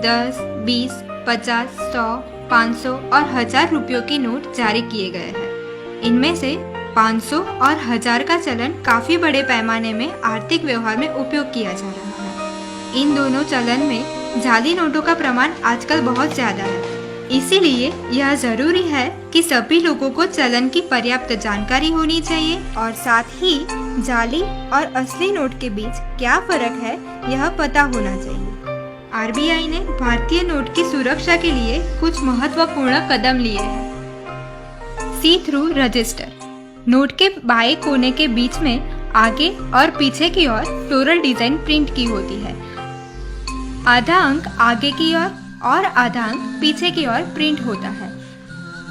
10, 20, 50, 100, 500 और 1000 रुपयों के नोट जारी किए गए हैं। इनमें से 500 और 1000 का चलन काफी बड़े पैमाने में आर्थिक व्यवहार में उपयोग किया जा रहा है। इन दोनों चलन में जाली नोटों का प्रमाण आजकल बहुत ज्यादा है। इसीलिए यह जरूरी है कि सभी लोगों को चलन की पर्याप्त जानकारी होनी चाहिए और साथ ही जाली और असली नोट के बीच क्या फर्क है यह पता होना चाहिए। आरबीआई ने भारतीय नोट की सुरक्षा के लिए कुछ महत्वपूर्ण कदम लिए हैं। सी थ्रू रजिस्टर। नोट के बाएं कोने के बीच में आगे और पीछे की ओर फ्लोरल डिजाइन प्रिंट की होती है। आधा अंक आगे की ओर और आधा अंक पीछे की ओर प्रिंट होता है।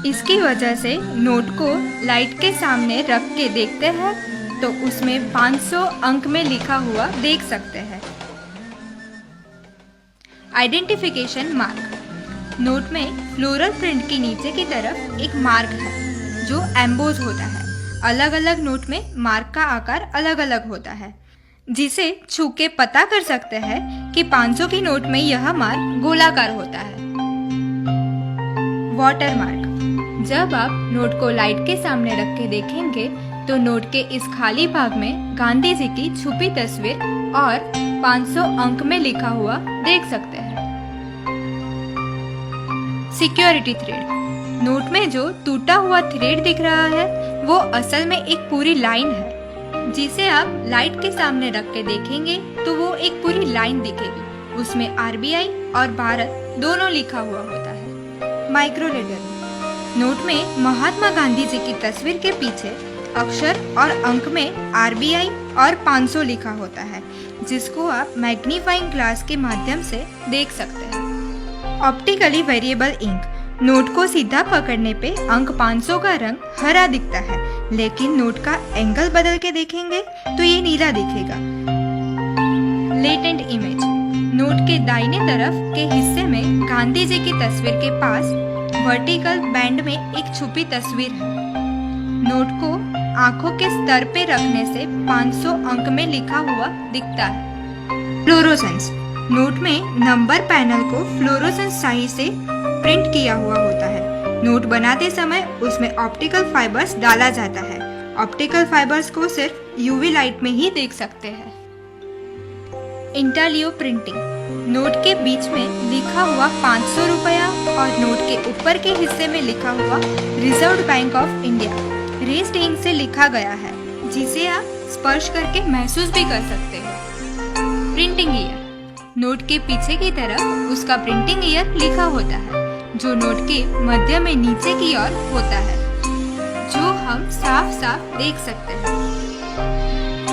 इसकी वजह से नोट को लाइट के सामने रख के देखते हैं तो उसमें 500 अंक में लिखा हुआ देख सकते हैं। Identification mark. नोट में फ्लोरल प्रिंट के नीचे की तरफ एक मार्क है जो एम्बोज होता है। अलग अलग नोट में मार्क का आकार अलग अलग होता है, जिसे छू के पता कर सकते हैं कि 500 की नोट में यह मार्क गोलाकार होता है। Water mark. जब आप नोट को लाइट के सामने रख के देखेंगे तो नोट के इस खाली भाग में गांधी जी की छुपी तस्वीर और 500 अंक में लिखा हुआ देख सकते हैं। Security thread. नोट में जो टूटा हुआ थ्रेड दिख रहा है वो असल में एक पूरी लाइन है, जिसे आप लाइट के सामने रख के देखेंगे तो वो एक पूरी लाइन दिखेगी। उसमें आरबीआई और भारत दोनों लिखा हुआ होता है। Micro letter. नोट में महात्मा गांधी जी की तस्वीर के पीछे अक्षर और अंक में आरबीआई और 500 लिखा होता है, जिसको आप मैग्नीफाइंग ग्लास के माध्यम से देख सकते हैं। Optically variable ink. नोट को सीधा पकड़ने पे अंक 500 का रंग हरा दिखता है, लेकिन नोट का एंगल बदल के देखेंगे तो ये नीला दिखेगा। Latent image. नोट के दाहिने तरफ के हिस्से में गांधी जी की तस्वीर के पास वर्टिकल बैंड में एक छुपी तस्वीर है। नोट को आंखों के स्तर पे रखने से 500 अंक में लिखा हुआ दिखता है। फ्लोरोसेंस। नोट में नंबर पैनल को फ्लोरोसेंस स्याही से प्रिंट किया हुआ होता है। नोट बनाते समय उसमें ऑप्टिकल फाइबर्स डाला जाता है। ऑप्टिकल फाइबर्स को सिर्फ यूवी लाइट में ही देख सकते हैं। इंटालियो प्रिंटिंग। नोट के बीच में लिखा हुआ 500 रुपया और नोट के ऊपर के हिस्से में लिखा हुआ reserve bank of India raised ink से लिखा गया है, जिसे आप स्पर्श करके महसूस भी कर सकते हैं। Printing year. नोट के पीछे की तरफ उसका प्रिंटिंग ईयर लिखा होता है, जो नोट के मध्य में नीचे की ओर होता है, जो हम साफ साफ देख सकते हैं।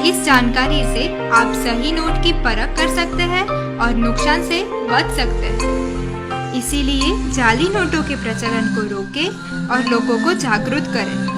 इस जानकारी से आप सही नोट की परख कर सकते हैं और नुकसान से बच सकते हैं। इसीलिए जाली नोटों के प्रचलन को रोकें और लोगों को जागरूक करें।